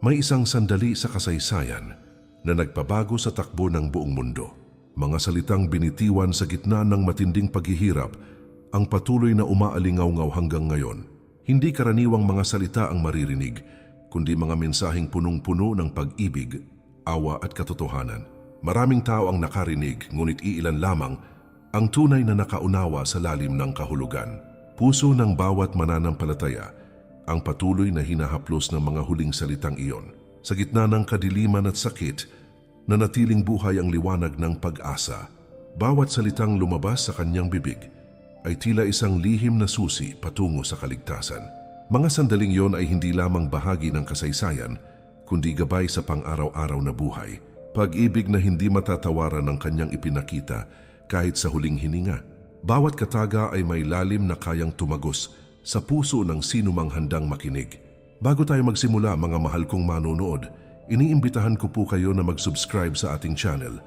May isang sandali sa kasaysayan na nagpabago sa takbo ng buong mundo. Mga salitang binitiwan sa gitna ng matinding paghihirap ang patuloy na umaalingaw-ngaw hanggang ngayon. Hindi karaniwang mga salita ang maririnig, kundi mga mensaheng punong-puno ng pag-ibig, awa at katotohanan. Maraming tao ang nakarinig, ngunit iilan lamang ang tunay na nakaunawa sa lalim ng kahulugan. Puso ng bawat mananampalataya ang patuloy na hinahaplos ng mga huling salitang iyon. Sa gitna ng kadiliman at sakit, nanatiling buhay ang liwanag ng pag-asa. Bawat salitang lumabas sa kanyang bibig ay tila isang lihim na susi patungo sa kaligtasan. Mga sandaling iyon ay hindi lamang bahagi ng kasaysayan, kundi gabay sa pang-araw-araw na buhay. Pag-ibig na hindi matatawaran ng kanyang ipinakita kahit sa huling hininga. Bawat kataga ay may lalim na kayang tumagos sa puso ng sinumang handang makinig. Bago tayo magsimula, mga mahal kong manonood, iniimbitahan ko po kayo na mag-subscribe sa ating channel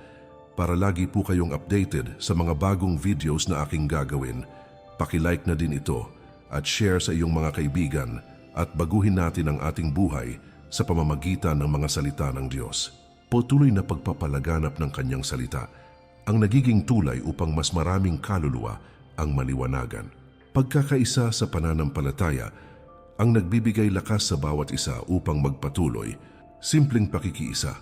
para lagi po kayong updated sa mga bagong videos na aking gagawin. Paki-like na din ito at share sa iyong mga kaibigan at baguhin natin ang ating buhay sa pamamagitan ng mga salita ng Diyos. Patuloy na pagpapalaganap ng kanyang salita ang nagiging tulay upang mas maraming kaluluwa ang maliwanagan. Pagkakaisa sa pananampalataya ang nagbibigay lakas sa bawat isa upang magpatuloy. Simpleng pakikiisa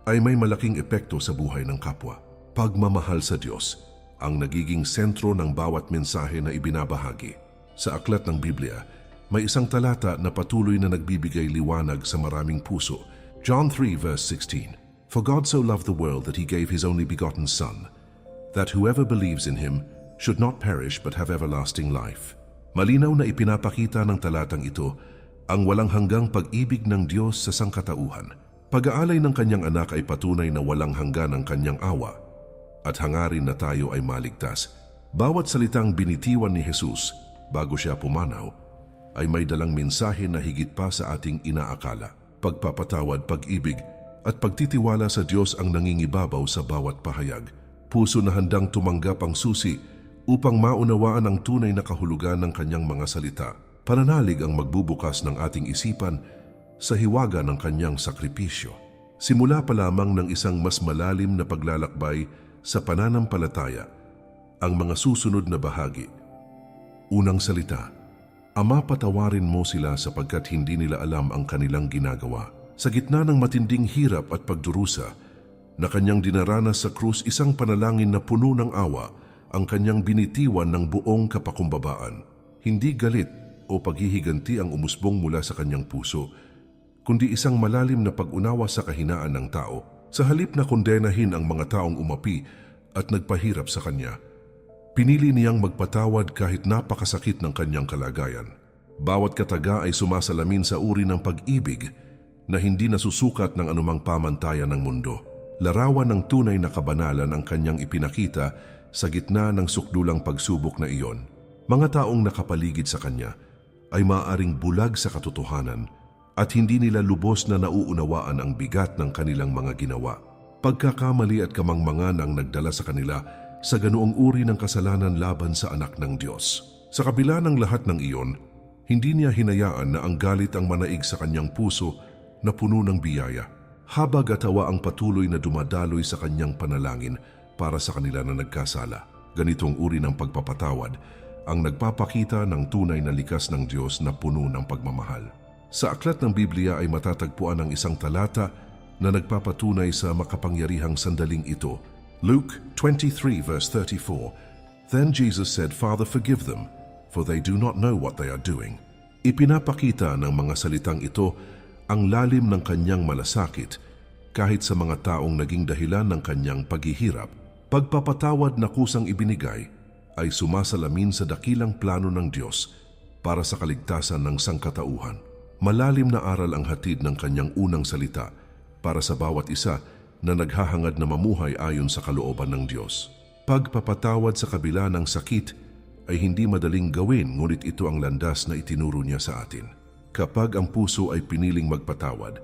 ay may malaking epekto sa buhay ng kapwa. Pagmamahal sa Diyos ang nagiging sentro ng bawat mensahe na ibinabahagi. Sa aklat ng Biblia, may isang talata na patuloy na nagbibigay liwanag sa maraming puso. John 3 verse 16. For God so loved the world that He gave His only begotten Son, that whoever believes in Him should not perish but have everlasting life. Malinaw na ipinapakita ng talatang ito ang walang hanggang pag-ibig ng Diyos sa sangkatauhan. Pag-aalay ng kanyang anak ay patunay na walang hanggan ang kanyang awa at hangarin na tayo ay maligtas. Bawat salitang binitiwan ni Jesus bago siya pumanaw ay may dalang mensahe na higit pa sa ating inaakala. Pagpapatawad, pag-ibig at pagtitiwala sa Diyos ang nangingibabaw sa bawat pahayag. Puso na handang tumanggap ang susi upang maunawaan ang tunay na kahulugan ng kanyang mga salita. Pananalig ang magbubukas ng ating isipan sa hiwaga ng kanyang sakripisyo. Simula pa lamang ng isang mas malalim na paglalakbay sa pananampalataya ang mga susunod na bahagi. Unang salita, Ama, patawarin mo sila sapagkat hindi nila alam ang kanilang ginagawa. Sa gitna ng matinding hirap at pagdurusa na kanyang dinaranas sa krus, isang panalangin na puno ng awa ang kanyang binitiwan ng buong kapakumbabaan. Hindi galit o paghihiganti ang umusbong mula sa kanyang puso, kundi isang malalim na pag-unawa sa kahinaan ng tao. Sa halip na kondenahin ang mga taong umapi at nagpahirap sa kanya, pinili niyang magpatawad kahit napakasakit ng kanyang kalagayan. Bawat kataga ay sumasalamin sa uri ng pag-ibig na hindi nasusukat ng anumang pamantayan ng mundo. Larawan ng tunay na kabanalan ang kanyang ipinakita sa gitna ng sukdulang pagsubok na iyon. Mga taong nakapaligid sa kanya ay maaaring bulag sa katotohanan at hindi nila lubos na nauunawaan ang bigat ng kanilang mga ginawa. Pagkakamali at kamangmangan ang nagdala sa kanila sa ganoong uri ng kasalanan laban sa anak ng Diyos. Sa kabila ng lahat ng iyon, hindi niya hinayaan na ang galit ang manaig sa kanyang puso na puno ng biyaya. Habag at awa ang patuloy na dumadaloy sa kanyang panalangin para sa kanila na nagkasala. Ganitong uri ng pagpapatawad ang nagpapakita ng tunay na likas ng Diyos na puno ng pagmamahal. Sa aklat ng Biblia ay matatagpuan ang isang talata na nagpapatunay sa makapangyarihang sandaling ito. Luke 23 verse 34. Then Jesus said, Father, forgive them, for they do not know what they are doing. Ipinapakita ng mga salitang ito ang lalim ng kanyang malasakit kahit sa mga taong naging dahilan ng kanyang paghihirap. Pagpapatawad na kusang ibinigay ay sumasalamin sa dakilang plano ng Diyos para sa kaligtasan ng sangkatauhan. Malalim na aral ang hatid ng kanyang unang salita para sa bawat isa na naghahangad na mamuhay ayon sa kalooban ng Diyos. Pagpapatawad sa kabila ng sakit ay hindi madaling gawin, ngunit ito ang landas na itinuro niya sa atin. Kapag ang puso ay piniling magpatawad,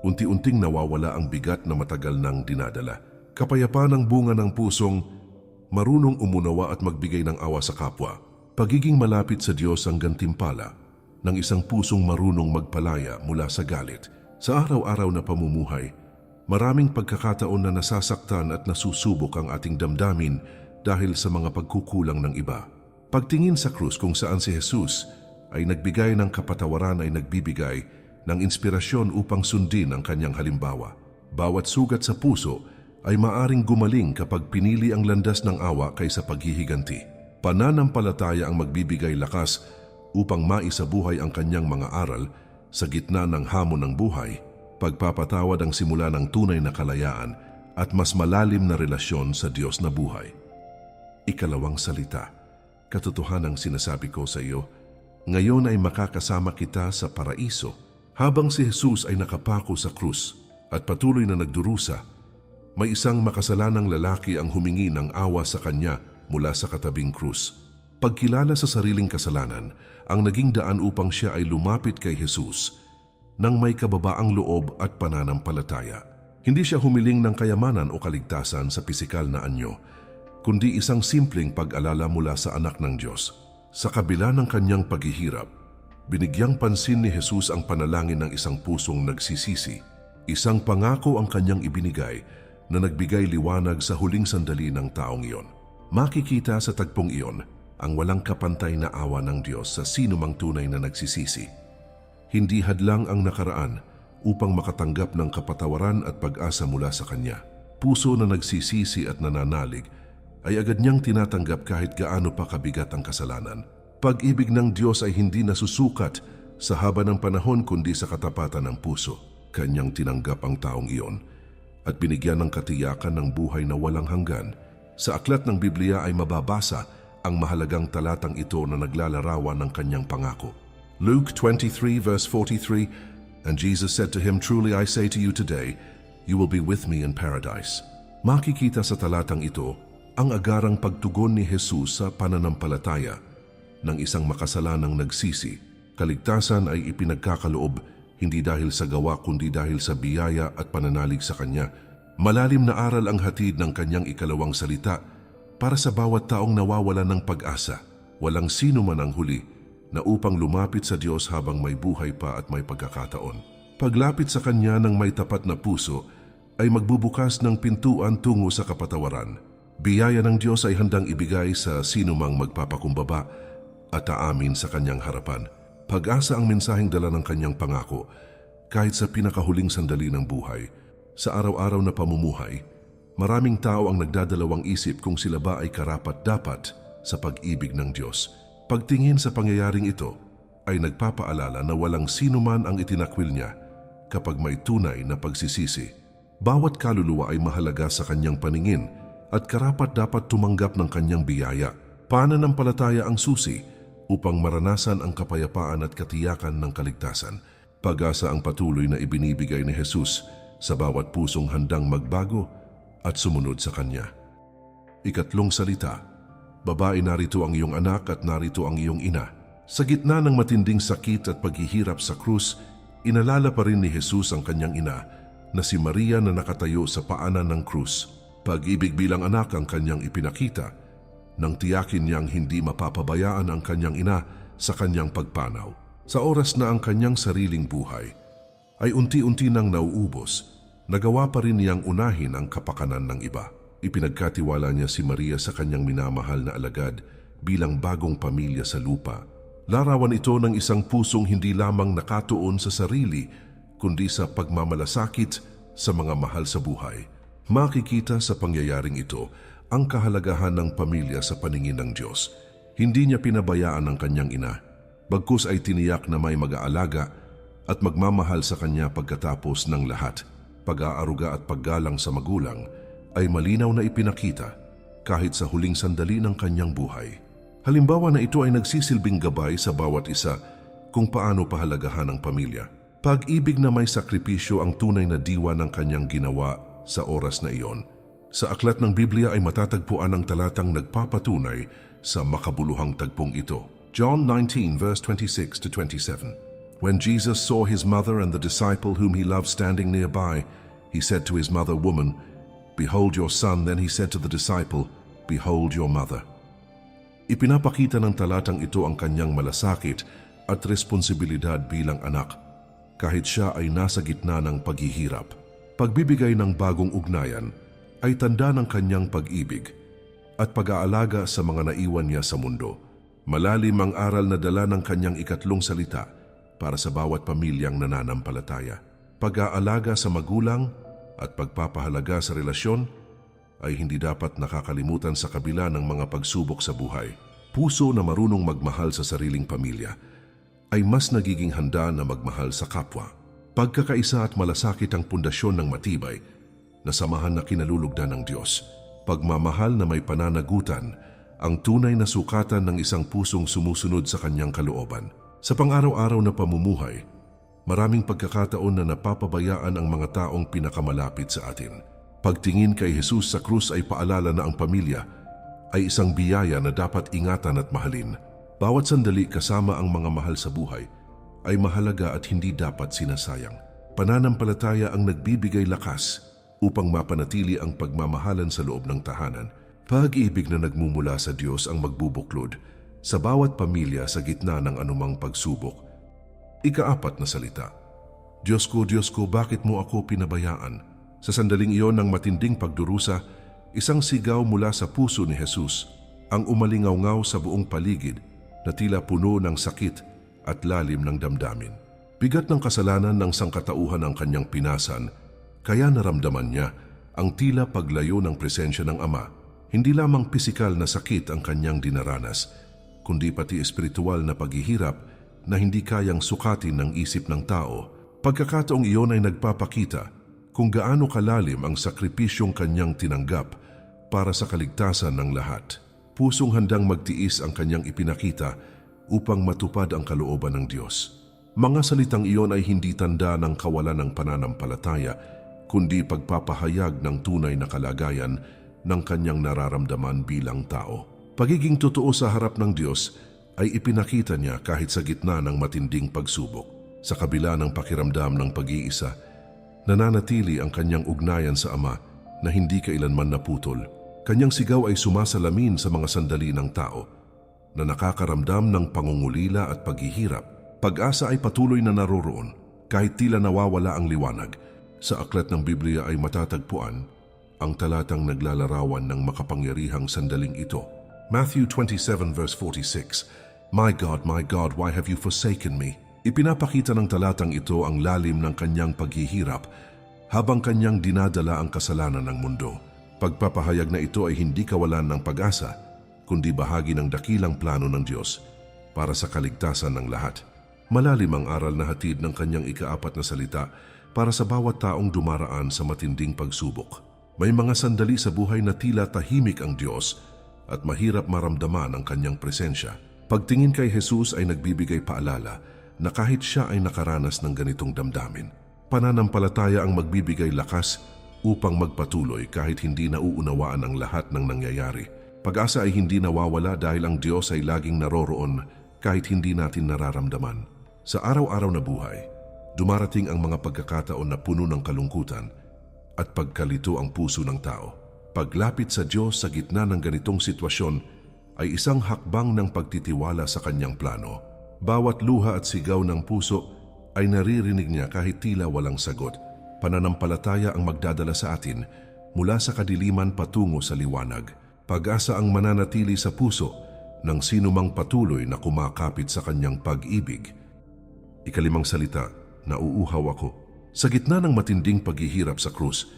unti-unting nawawala ang bigat na matagal nang dinadala. Kapayapaan ang bunga ng pusong marunong umunawa at magbigay ng awa sa kapwa. Pagiging malapit sa Diyos ang gantimpala ng isang pusong marunong magpalaya mula sa galit, Sa araw-araw na pamumuhay, maraming pagkakataon na nasasaktan at nasusubok ang ating damdamin dahil sa mga pagkukulang ng iba. Pagtingin sa krus kung saan si Jesus ay nagbigay ng kapatawaran ay nagbibigay ng inspirasyon upang sundin ang kanyang halimbawa. Bawat sugat sa puso ay maaring gumaling kapag pinili ang landas ng awa kaysa paghihiganti. Pananampalataya ang magbibigay lakas upang maisabuhay ang kanyang mga aral sa gitna ng hamon ng buhay. Pagpapatawad ang simula ng tunay na kalayaan at mas malalim na relasyon sa Diyos na buhay. Ikalawang salita, katotohanang sinasabi ko sa iyo, ngayon ay makakasama kita sa paraiso. Habang si Jesus ay nakapako sa krus at patuloy na nagdurusa, may isang makasalanang lalaki ang humingi ng awa sa kanya mula sa katabing krus. Pagkilala sa sariling kasalanan, ang naging daan upang siya ay lumapit kay Jesus nang may kababaang loob at pananampalataya. Hindi siya humiling ng kayamanan o kaligtasan sa pisikal na anyo, kundi isang simpleng pag-alala mula sa anak ng Diyos. Sa kabila ng kanyang paghihirap, binigyang pansin ni Jesus ang panalangin ng isang pusong nagsisisi. Isang pangako ang kanyang ibinigay na nagbigay liwanag sa huling sandali ng taong iyon. Makikita sa tagpong iyon ang walang kapantay na awa ng Diyos sa sinumang tunay na nagsisisi. Hindi hadlang ang nakaraan upang makatanggap ng kapatawaran at pag-asa mula sa Kanya. Puso na nagsisisi at nananalig ay agad niyang tinatanggap kahit gaano pa kabigat ang kasalanan. Pag-ibig ng Diyos ay hindi nasusukat sa haba ng panahon kundi sa katapatan ng puso. Kanyang tinanggap ang taong iyon at binigyan ng katiyakan ng buhay na walang hanggan. Sa aklat ng Biblia ay mababasa ang mahalagang talatang ito na naglalarawan ng kanyang pangako. Luke 23 verse 43, and Jesus said to him, "Truly I say to you today, you will be with me in paradise." Makikita sa talatang ito ang agarang pagtugon ni Jesus sa pananampalataya ng isang makasalanang nagsisi. Kaligtasan ay ipinagkakaloob hindi dahil sa gawa kundi dahil sa biyaya at pananalig sa Kanya. Malalim na aral ang hatid ng Kanyang ikalawang salita para sa bawat taong nawawalan ng pag-asa. Walang sino man ang huli na upang lumapit sa Diyos habang may buhay pa at may pagkakataon. Paglapit sa Kanya ng may tapat na puso ay magbubukas ng pintuan tungo sa kapatawaran. Biyaya ng Diyos ay handang ibigay sa sinumang magpapakumbaba at aamin sa Kanyang harapan. Pag-asa ang mensaheng dala ng Kanyang pangako kahit sa pinakahuling sandali ng buhay. Sa araw-araw na pamumuhay, maraming tao ang nagdadalawang isip kung sila ba ay karapat-dapat sa pag-ibig ng Diyos. Pagtingin sa pangyayaring ito ay nagpapaalala na walang sino man ang itinakwil niya kapag may tunay na pagsisisi. Bawat kaluluwa ay mahalaga sa kanyang paningin at karapat-dapat tumanggap ng kanyang biyaya. Pananampalataya ang susi upang maranasan ang kapayapaan at katiyakan ng kaligtasan. Pag-asa ang patuloy na ibinibigay ni Jesus sa bawat pusong handang magbago at sumunod sa Kanya. Ikatlong salita, babae, narito ang iyong anak at narito ang iyong ina. Sa gitna ng matinding sakit at paghihirap sa krus, inalala pa rin ni Jesus ang kanyang ina na si Maria na nakatayo sa paanan ng krus. Pag-ibig bilang anak ang kanyang ipinakita nang tiyakin niyang hindi mapapabayaan ang kanyang ina sa kanyang pagpanaw. Sa oras na ang kanyang sariling buhay ay unti-unti nang nauubos, nagawa pa rin niyang unahin ang kapakanan ng iba. Ipinagkatiwala niya si Maria sa kanyang minamahal na alagad bilang bagong pamilya sa lupa. Larawan ito ng isang pusong hindi lamang nakatuon sa sarili, kundi sa pagmamalasakit sa mga mahal sa buhay. Makikita sa pangyayaring ito ang kahalagahan ng pamilya sa paningin ng Diyos. Hindi niya pinabayaan ang kanyang ina, bagkus ay tiniyak na may mag-aalaga at magmamahal sa kanya pagkatapos ng lahat. Pag-aaruga at paggalang sa magulang ay malinaw na ipinakita kahit sa huling sandali ng kanyang buhay. Halimbawa na ito ay nagsisilbing gabay sa bawat isa kung paano pahalagahan ang pamilya. Pag-ibig na may sakripisyo ang tunay na diwa ng kanyang ginawa sa oras na iyon. Sa aklat ng Biblia ay matatagpuan ang talatang nagpapatunay sa makabuluhang tagpong ito. John 19 verse 26 to 27. When Jesus saw his mother and the disciple whom he loved standing nearby, he said to his mother, "Woman, behold your son." Then he said to the disciple, "Behold your mother." Ipinapakita ng talatang ito ang kanyang malasakit at responsibilidad bilang anak. kahit siya ay nasa gitna ng paghihirap. Pagbibigay ng bagong ugnayan ay tanda ng kanyang pag-ibig at pag-aalaga sa mga naiwan niya sa mundo. Malalim ang aral na dala ng kanyang ikatlong salita para sa bawat pamilyang nananampalataya. Pag-aalaga sa magulang at pagpapahalaga sa relasyon ay hindi dapat nakakalimutan sa kabila ng mga pagsubok sa buhay. Puso na marunong magmahal sa sariling pamilya ay mas nagiging handa na magmahal sa kapwa. Pagkakaisa at malasakit ang pundasyon ng matibay na samahan na kinalulugdan ng Diyos. Pagmamahal na may pananagutan ang tunay na sukatan ng isang pusong sumusunod sa kanyang kalooban. Sa pang-araw-araw na pamumuhay, maraming pagkakataon na napapabayaan ang mga taong pinakamalapit sa atin. Pagtingin kay Jesus sa krus ay paalala na ang pamilya ay isang biyaya na dapat ingatan at mahalin. Bawat sandali kasama ang mga mahal sa buhay ay mahalaga at hindi dapat sinasayang. Pananampalataya ang nagbibigay lakas upang mapanatili ang pagmamahalan sa loob ng tahanan. Pag-ibig na nagmumula sa Diyos ang magbubuklod sa bawat pamilya sa gitna ng anumang pagsubok. Ika-4 na salita. Diyos ko, bakit mo ako pinabayaan? Sa sandaling iyon ng matinding pagdurusa, isang sigaw mula sa puso ni Jesus ang umalingaw-ngaw sa buong paligid na tila puno ng sakit at lalim ng damdamin. Bigat ng kasalanan ng sangkatauhan ang kanyang pinasan, kaya naramdaman niya ang tila paglayo ng presensya ng Ama. Hindi lamang pisikal na sakit ang kanyang dinaranas, kundi pati espiritual na paghihirap na hindi kayang sukatin ng isip ng tao. Pagkakataong iyon ay nagpapakita kung gaano kalalim ang sakripisyong kanyang tinanggap para sa kaligtasan ng lahat. Pusong handang magtiis ang kanyang ipinakita upang matupad ang kalooban ng Diyos. Mga salitang iyon ay hindi tanda ng kawalan ng pananampalataya, kundi pagpapahayag ng tunay na kalagayan ng kanyang nararamdaman bilang tao. Pagiging totoo sa harap ng Diyos ay ipinakita niya kahit sa gitna ng matinding pagsubok. Sa kabila ng pakiramdam ng pag-iisa, nananatili ang kanyang ugnayan sa Ama na hindi kailanman naputol. Kanyang sigaw ay sumasalamin sa mga sandali ng tao na nakakaramdam ng pangungulila at paghihirap. Pag-asa ay patuloy na naroroon kahit tila nawawala ang liwanag. Sa aklat ng Biblia ay matatagpuan ang talatang naglalarawan ng makapangyarihang sandaling ito. Matthew 27 verse 46, my God, why have you forsaken me? Ipinapakita ng talatang ito ang lalim ng kanyang paghihirap habang kanyang dinadala ang kasalanan ng mundo. Pagpapahayag na ito ay hindi kawalan ng pag-asa, kundi bahagi ng dakilang plano ng Diyos para sa kaligtasan ng lahat. Malalim ang aral na hatid ng kanyang ika-4 na salita para sa bawat taong dumaraan sa matinding pagsubok. May mga sandali sa buhay na tila tahimik ang Diyos at mahirap maramdaman ang kanyang presensya. Pagtingin kay Jesus ay nagbibigay paalala na kahit siya ay nakaranas ng ganitong damdamin. Pananampalataya ang magbibigay lakas upang magpatuloy kahit hindi nauunawaan ang lahat ng nangyayari. Pag-asa ay hindi nawawala dahil ang Diyos ay laging naroroon kahit hindi natin nararamdaman. Sa araw-araw na buhay, dumarating ang mga pagkakataon na puno ng kalungkutan at pagkalito ang puso ng tao. Paglapit sa Diyos sa gitna ng ganitong sitwasyon ay isang hakbang ng pagtitiwala sa kanyang plano. Bawat luha at sigaw ng puso ay naririnig niya kahit tila walang sagot. Pananampalataya ang magdadala sa atin mula sa kadiliman patungo sa liwanag. Pag-asa ang mananatili sa puso ng sinumang patuloy na kumakapit sa kanyang pag-ibig. Ika-5 salita, nauuhaw ako. Sa gitna ng matinding paghihirap sa krus,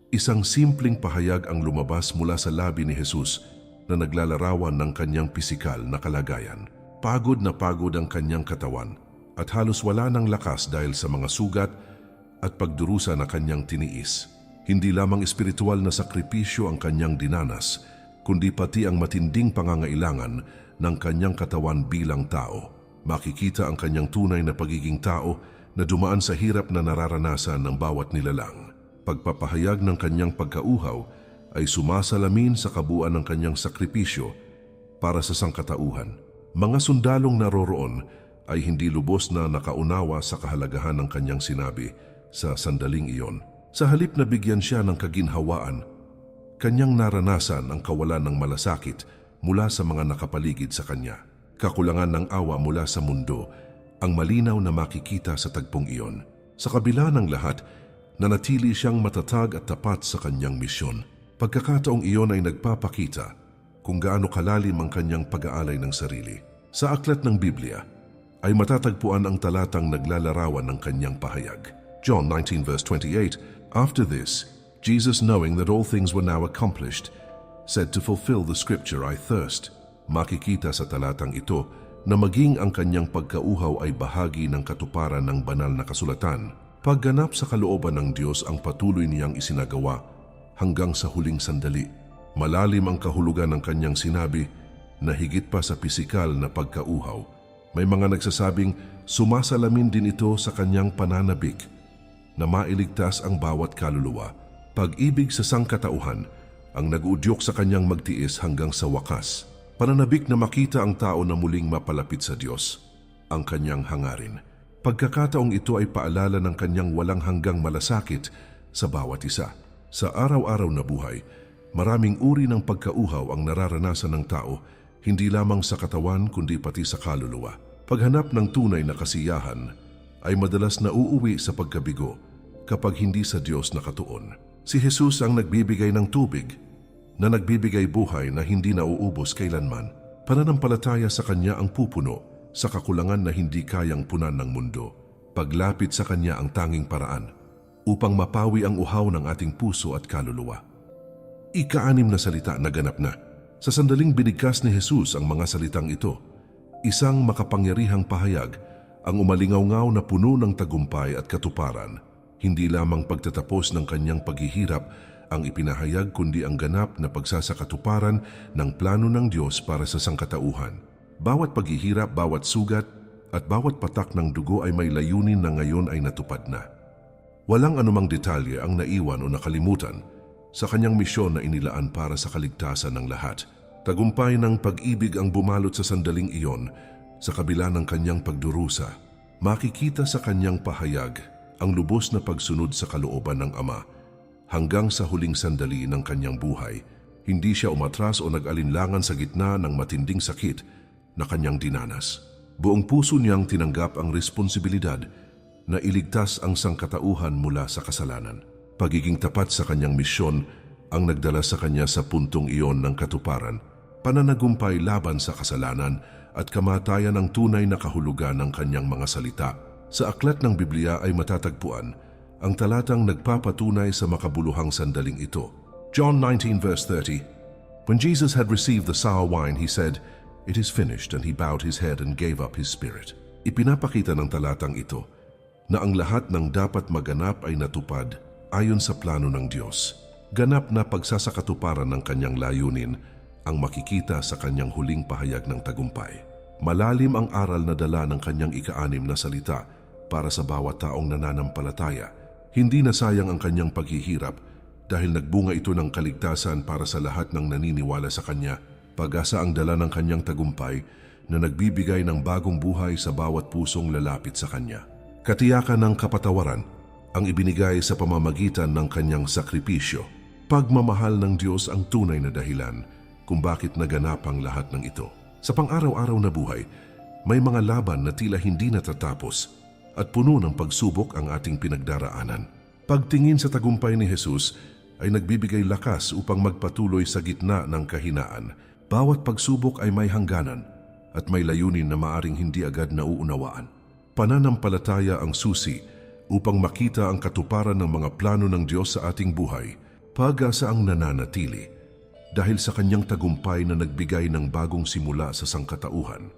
isang simpleng pahayag ang lumabas mula sa labi ni Jesus na naglalarawan ng kanyang pisikal na kalagayan. Pagod na pagod ang kanyang katawan at halos wala ng lakas dahil sa mga sugat at pagdurusa na kanyang tiniis. Hindi lamang espiritual na sakripisyo ang kanyang dinanas, kundi pati ang matinding pangangailangan ng kanyang katawan bilang tao. Makikita ang kanyang tunay na pagiging tao na dumaan sa hirap na nararanasan ng bawat nilalang. Pagpapahayag ng kanyang pagkauhaw ay sumasalamin sa kabuuan ng kanyang sakripisyo para sa sangkatauhan. Mga sundalong naroroon ay hindi lubos na nakaunawa sa kahalagahan ng kanyang sinabi sa sandaling iyon. Sa halip na bigyan siya ng kaginhawaan, kanyang naranasan ang kawalan ng malasakit mula sa mga nakapaligid sa kanya. Kakulangan ng awa mula sa mundo ang malinaw na makikita sa tagpong iyon. Sa kabila ng lahat, nanatili siyang matatag at tapat sa kanyang misyon. Pagkakataong iyon ay nagpapakita kung gaano kalalim ang kanyang pag-aalay ng sarili. Sa aklat ng Biblia ay matatagpuan ang talatang naglalarawan ng kanyang pahayag. John 19 verse 28, "After this, Jesus, knowing that all things were now accomplished, said to fulfill the scripture, I thirst." Makikita sa talatang ito na maging ang kanyang pagkauhaw ay bahagi ng katuparan ng banal na kasulatan. Pagganap sa kalooban ng Diyos ang patuloy niyang isinagawa hanggang sa huling sandali. Malalim ang kahulugan ng kanyang sinabi na higit pa sa pisikal na pagkauhaw. May mga nagsasabing sumasalamin din ito sa kanyang pananabik na mailigtas ang bawat kaluluwa. Pag-ibig sa sangkatauhan ang nag-udyok sa kanyang magtiis hanggang sa wakas. Pananabik na makita ang tao na muling mapalapit sa Diyos, ang kanyang hangarin. Pagkakataong ito ay paalala ng kanyang walang hanggang malasakit sa bawat isa. Sa araw-araw na buhay, maraming uri ng pagkauhaw ang nararanasan ng tao, hindi lamang sa katawan kundi pati sa kaluluwa. Paghanap ng tunay na kasiyahan ay madalas nauuwi sa pagkabigo kapag hindi sa Diyos nakatuon. Si Jesus ang nagbibigay ng tubig na nagbibigay buhay na hindi nauubos kailanman. Pananampalataya sa Kanya ang pupuno sa kakulangan na hindi kayang punan ng mundo. Paglapit sa Kanya ang tanging paraan upang mapawi ang uhaw ng ating puso at kaluluwa. Ika-6 na salita na ganap na. Sa sandaling binigkas ni Jesus ang mga salitang ito, isang makapangyarihang pahayag ang umalingaw-ngaw na puno ng tagumpay at katuparan. Hindi lamang pagtatapos ng kanyang paghihirap ang ipinahayag kundi ang ganap na pagsasakatuparan ng plano ng Diyos para sa sangkatauhan. Bawat paghihirap, bawat sugat at bawat patak ng dugo ay may layunin na ngayon ay natupad na. Walang anumang detalye ang naiwan o nakalimutan sa kanyang misyon na inilaan para sa kaligtasan ng lahat. Tagumpay ng pag-ibig ang bumalot sa sandaling iyon sa kabila ng kanyang pagdurusa. Makikita sa kanyang pahayag ang lubos na pagsunod sa kalooban ng Ama hanggang sa huling sandali ng kanyang buhay. Hindi siya umatras o nag-alinlangan sa gitna ng matinding sakit na kanyang dinanas. Buong puso niyang tinanggap ang responsibilidad na iligtas ang sangkatauhan mula sa kasalanan. Pagiging tapat sa kanyang misyon ang nagdala sa kanya sa puntong iyon ng katuparan, pananagumpay laban sa kasalanan at kamatayan ng tunay na kahulugan ng kanyang mga salita. Sa aklat ng Biblia ay matatagpuan ang talatang nagpapatunay sa makabuluhang sandaling ito. John 19 verse 30, "When Jesus had received the sour wine, he said, 'It is finished,' and he bowed his head and gave up his spirit." Ipinapakita ng talatang ito na ang lahat ng dapat maganap ay natupad ayon sa plano ng Diyos. Ganap na pagsasakatuparan ng kanyang layunin ang makikita sa kanyang huling pahayag ng tagumpay. Malalim ang aral na dala ng kanyang ika-6 na salita para sa bawat taong nananampalataya. Hindi nasayang ang kanyang paghihirap dahil nagbunga ito ng kaligtasan para sa lahat ng naniniwala sa kanya. Pag-asa ang dala ng kanyang tagumpay na nagbibigay ng bagong buhay sa bawat pusong lalapit sa kanya. Katiyakan ng kapatawaran ang ibinigay sa pamamagitan ng kanyang sakripisyo. Pagmamahal ng Diyos ang tunay na dahilan kung bakit naganap ang lahat ng ito. Sa pang-araw-araw na buhay, may mga laban na tila hindi natatapos at puno ng pagsubok ang ating pinagdaraanan. Pagtingin sa tagumpay ni Jesus ay nagbibigay lakas upang magpatuloy sa gitna ng kahinaan. Bawat pagsubok ay may hangganan at may layunin na maaring hindi agad nauunawaan. Pananampalataya ang susi upang makita ang katuparan ng mga plano ng Diyos sa ating buhay. Pag-asa ang nananatili dahil sa kanyang tagumpay na nagbigay ng bagong simula sa sangkatauhan.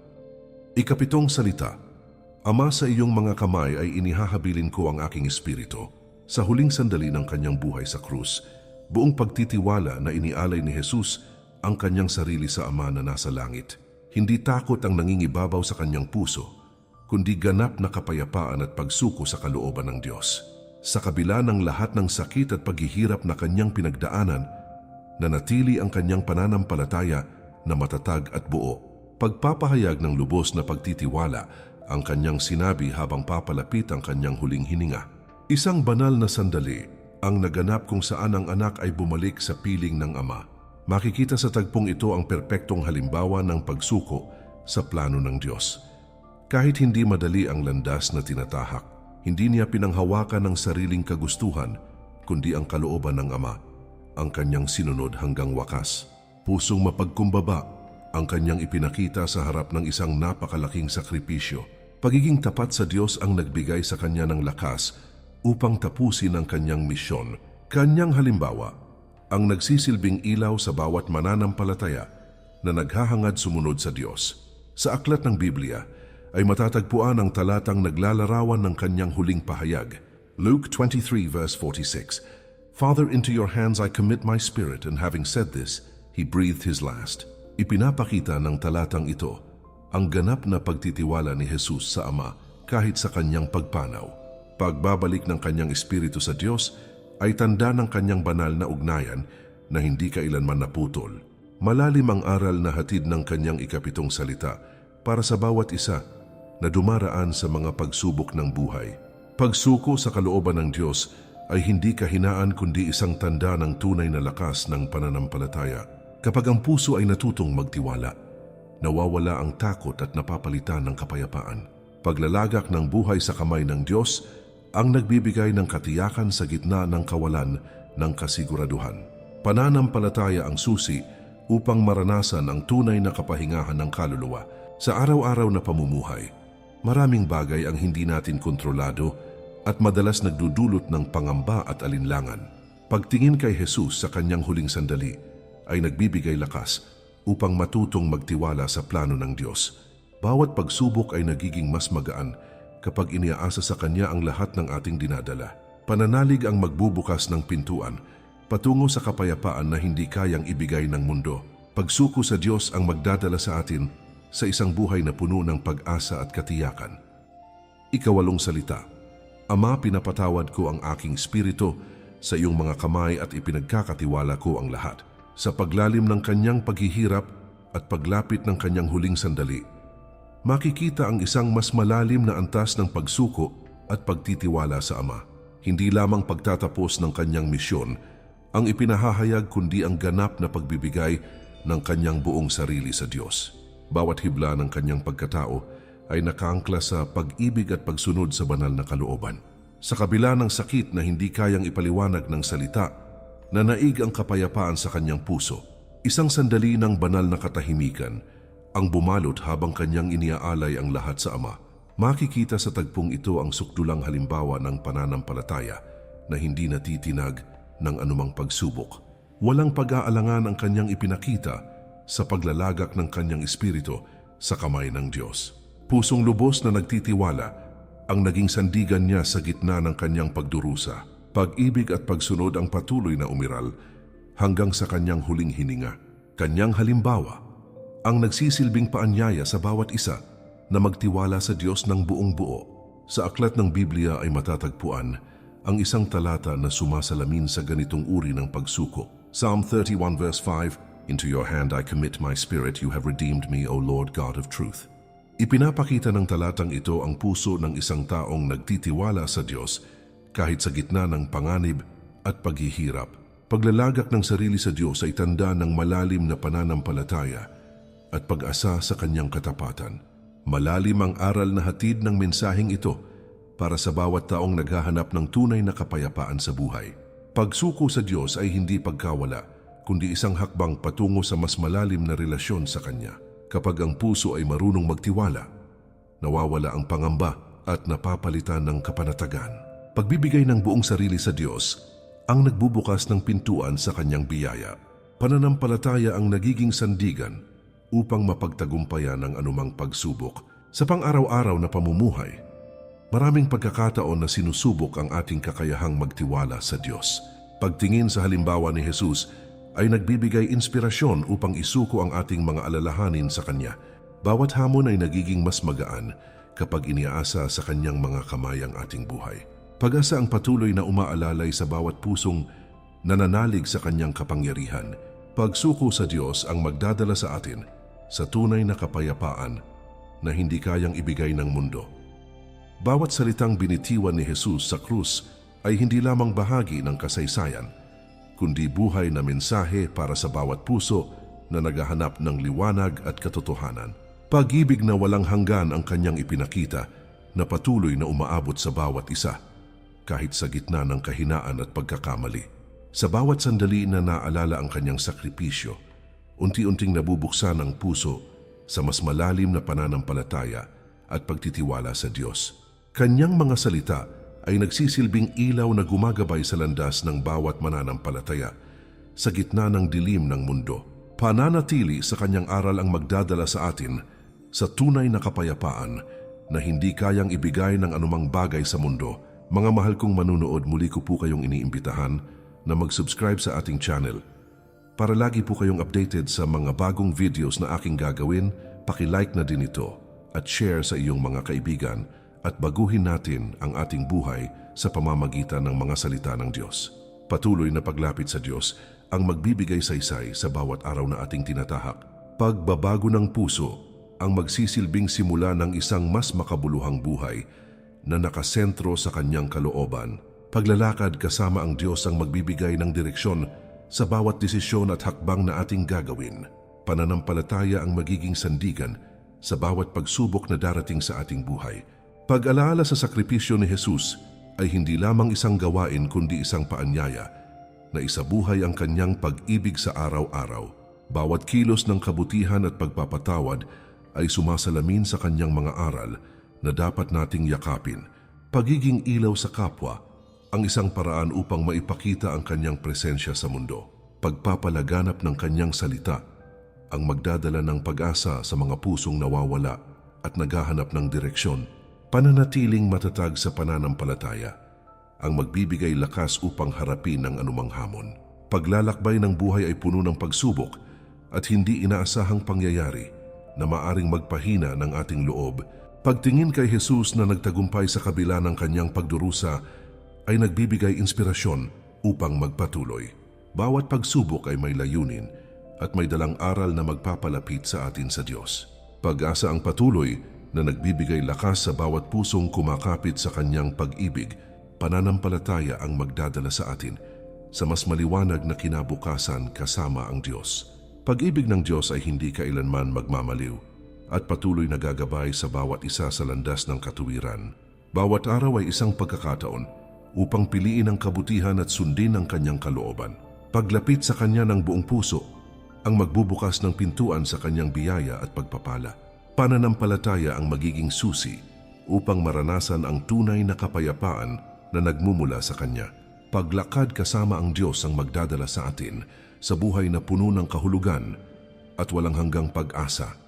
Ika-7 salita, "Ama, sa iyong mga kamay ay inihahabilin ko ang aking espiritu." Sa huling sandali ng kanyang buhay sa krus, buong pagtitiwala na inialay ni Jesus ang kanyang sarili sa Ama na nasa langit. Hindi takot ang nangingibabaw sa kanyang puso, kundi ganap na kapayapaan at pagsuko sa kalooban ng Diyos. Sa kabila ng lahat ng sakit at paghihirap na kanyang pinagdaanan, nanatili ang kanyang pananampalataya na matatag at buo. Pagpapahayag ng lubos na pagtitiwala ang kanyang sinabi habang papalapit ang kanyang huling hininga. Isang banal na sandali ang naganap kung saan ang anak ay bumalik sa piling ng Ama. Makikita sa tagpong ito ang perpektong halimbawa ng pagsuko sa plano ng Diyos. Kahit hindi madali ang landas na tinatahak, Hindi niya pinanghawakan ng sariling kagustuhan, kundi ang kalooban ng Ama, ang kanyang sinunod hanggang wakas. Pusong mapagkumbaba ang kanyang ipinakita sa harap ng isang napakalaking sakripisyo. Pagiging tapat sa Diyos ang nagbigay sa kanya ng lakas upang tapusin ang kanyang misyon. Kanyang halimbawa, ang nagsisilbing ilaw sa bawat mananampalataya na naghahangad sumunod sa Diyos. Sa aklat ng Biblia ay matatagpuan ang talatang naglalarawan ng kanyang huling pahayag. Luke 23 verse 46, "Father, into your hands I commit my spirit," and having said this, he breathed his last. Ipinapakita ng talatang ito ang ganap na pagtitiwala ni Jesus sa Ama kahit sa kanyang pagpanaw. Pagbabalik ng kanyang espiritu sa Diyos ay tanda ng kanyang banal na ugnayan na hindi kailanman naputol. Malalim ang aral na hatid ng kanyang ikapitong salita para sa bawat isa na dumaraan sa mga pagsubok ng buhay. Pagsuko sa kalooban ng Diyos ay hindi kahinaan kundi isang tanda ng tunay na lakas ng pananampalataya. Kapag ang puso ay natutong magtiwala, nawawala ang takot at napapalitan ng kapayapaan. Paglalagak ng buhay sa kamay ng Diyos ang nagbibigay ng katiyakan sa gitna ng kawalan ng kasiguraduhan. Pananampalataya ang susi upang maranasan ang tunay na kapahingahan ng kaluluwa. Sa araw-araw na pamumuhay, maraming bagay ang hindi natin kontrolado at madalas nagdudulot ng pangamba at alinlangan. Pagtingin kay Jesus sa kanyang huling sandali ay nagbibigay lakas upang matutong magtiwala sa plano ng Diyos. Bawat pagsubok ay nagiging mas magaan kapag iniaasa sa Kanya ang lahat ng ating dinadala. Pananalig ang magbubukas ng pintuan patungo sa kapayapaan na hindi kayang ibigay ng mundo. Pagsuko sa Diyos ang magdadala sa atin sa isang buhay na puno ng pag-asa at katiyakan. Ikawalong salita, Ama, pinapatawad ko ang aking espiritu sa iyong mga kamay at ipinagkakatiwala ko ang lahat. Sa paglalim ng kanyang paghihirap at paglapit ng kanyang huling sandali, makikita ang isang mas malalim na antas ng pagsuko at pagtitiwala sa Ama. Hindi lamang pagtatapos ng kanyang misyon ang ipinahahayag kundi ang ganap na pagbibigay ng kanyang buong sarili sa Diyos. Bawat hibla ng kanyang pagkatao ay nakaangkla sa pag-ibig at pagsunod sa banal na kalooban. Sa kabila ng sakit na hindi kayang ipaliwanag ng salita, nanaig ang kapayapaan sa kanyang puso. Isang sandali ng banal na katahimikan ang bumalot habang kanyang iniaalay ang lahat sa Ama. Makikita sa tagpong ito ang sukdulang halimbawa ng pananampalataya na hindi natitinag ng anumang pagsubok. Walang pag-aalangan ang kanyang ipinakita sa paglalagak ng kanyang espiritu sa kamay ng Diyos. Pusong lubos na nagtitiwala ang naging sandigan niya sa gitna ng kanyang pagdurusa. Pag-ibig at pagsunod ang patuloy na umiral hanggang sa kanyang huling hininga. Kanyang halimbawa ang nagsisilbing paanyaya sa bawat isa na magtiwala sa Diyos ng buong buo. Sa aklat ng Biblia ay matatagpuan ang isang talata na sumasalamin sa ganitong uri ng pagsuko. Psalm 31 verse 5, "Into your hand I commit my spirit, you have redeemed me, O Lord God of truth." Ipinapakita ng talatang ito ang puso ng isang taong nagtitiwala sa Diyos kahit sa gitna ng panganib at paghihirap. Paglalagak ng sarili sa Diyos ay tanda ng malalim na pananampalataya at pag-asa sa kanyang katapatan. Malalim ang aral na hatid ng mensaheng ito para sa bawat taong naghahanap ng tunay na kapayapaan sa buhay. Pagsuko sa Diyos ay hindi pagkawala, kundi isang hakbang patungo sa mas malalim na relasyon sa Kanya. Kapag ang puso ay marunong magtiwala, nawawala ang pangamba at napapalitan ng kapanatagan. Pagbibigay ng buong sarili sa Diyos ang nagbubukas ng pintuan sa kanyang biyaya. Pananampalataya ang nagiging sandigan upang mapagtagumpayan ang anumang pagsubok. Sa pang-araw-araw na pamumuhay, maraming pagkakataon na sinusubok ang ating kakayahang magtiwala sa Diyos. Pagtingin sa halimbawa ni Jesus ay nagbibigay inspirasyon upang isuko ang ating mga alalahanin sa Kanya. Bawat hamon ay nagiging mas magaan kapag iniaasa sa Kanyang mga kamay ang ating buhay. Pag-asa ang patuloy na umaalalay sa bawat pusong nananalig sa Kanyang kapangyarihan. Pagsuko sa Diyos ang magdadala sa atin sa tunay na kapayapaan na hindi kayang ibigay ng mundo. Bawat salitang binitiwan ni Jesus sa krus ay hindi lamang bahagi ng kasaysayan, kundi buhay na mensahe para sa bawat puso na naghahanap ng liwanag at katotohanan. Pag-ibig na walang hanggan ang Kanyang ipinakita na patuloy na umaabot sa bawat isa, kahit sa gitna ng kahinaan at pagkakamali. Sa bawat sandali na naalala ang kanyang sakripisyo, unti-unting nabubuksan ang puso sa mas malalim na pananampalataya at pagtitiwala sa Diyos. Kanyang mga salita ay nagsisilbing ilaw na gumagabay sa landas ng bawat mananampalataya sa gitna ng dilim ng mundo. Pananatili sa kanyang aral ang magdadala sa atin sa tunay na kapayapaan na hindi kayang ibigay ng anumang bagay sa mundo. Mga mahal kong manunood, muli ko po kayong iniimbitahan na mag-subscribe sa ating channel. Para lagi po kayong updated sa mga bagong videos na aking gagawin, paki-like na din ito at share sa iyong mga kaibigan at baguhin natin ang ating buhay sa pamamagitan ng mga salita ng Diyos. Patuloy na paglapit sa Diyos ang magbibigay saysay sa bawat araw na ating tinatahak. Pagbabago ng puso ang magsisilbing simula ng isang mas makabuluhang buhay na nakasentro sa kanyang kalooban. Paglalakad kasama ang Diyos ang magbibigay ng direksyon sa bawat desisyon at hakbang na ating gagawin. Pananampalataya ang magiging sandigan sa bawat pagsubok na darating sa ating buhay. Pag-alaala sa sakripisyo ni Jesus ay hindi lamang isang gawain kundi isang paanyaya na isabuhay ang kanyang pag-ibig sa araw-araw. Bawat kilos ng kabutihan at pagpapatawad ay sumasalamin sa kanyang mga aral na dapat nating yakapin. Pagiging ilaw sa kapwa ang isang paraan upang maipakita ang kanyang presensya sa mundo. Pagpapalaganap ng kanyang salita ang magdadala ng pag-asa sa mga pusong nawawala at naghahanap ng direksyon. Pananatiling matatag sa pananampalataya ang magbibigay lakas upang harapin ang anumang hamon. Paglalakbay ng buhay ay puno ng pagsubok at hindi inaasahang pangyayari na maaring magpahina ng ating loob. Pagtingin kay Jesus na nagtagumpay sa kabila ng kanyang pagdurusa ay nagbibigay inspirasyon upang magpatuloy. Bawat pagsubok ay may layunin at may dalang aral na magpapalapit sa atin sa Diyos. Pag-asa ang patuloy na nagbibigay lakas sa bawat pusong kumakapit sa kanyang pag-ibig. Pananampalataya ang magdadala sa atin sa mas maliwanag na kinabukasan kasama ang Diyos. Pag-ibig ng Diyos ay hindi kailanman magmamaliw at patuloy na gagabay sa bawat isa sa landas ng katuwiran. Bawat araw ay isang pagkakataon upang piliin ang kabutihan at sundin ang kanyang kalooban. Paglapit sa kanya ng buong puso ang magbubukas ng pintuan sa kanyang biyaya at pagpapala. Pananampalataya ang magiging susi upang maranasan ang tunay na kapayapaan na nagmumula sa Kanya. Paglakad kasama ang Diyos ang magdadala sa atin sa buhay na puno ng kahulugan at walang hanggang pag-asa.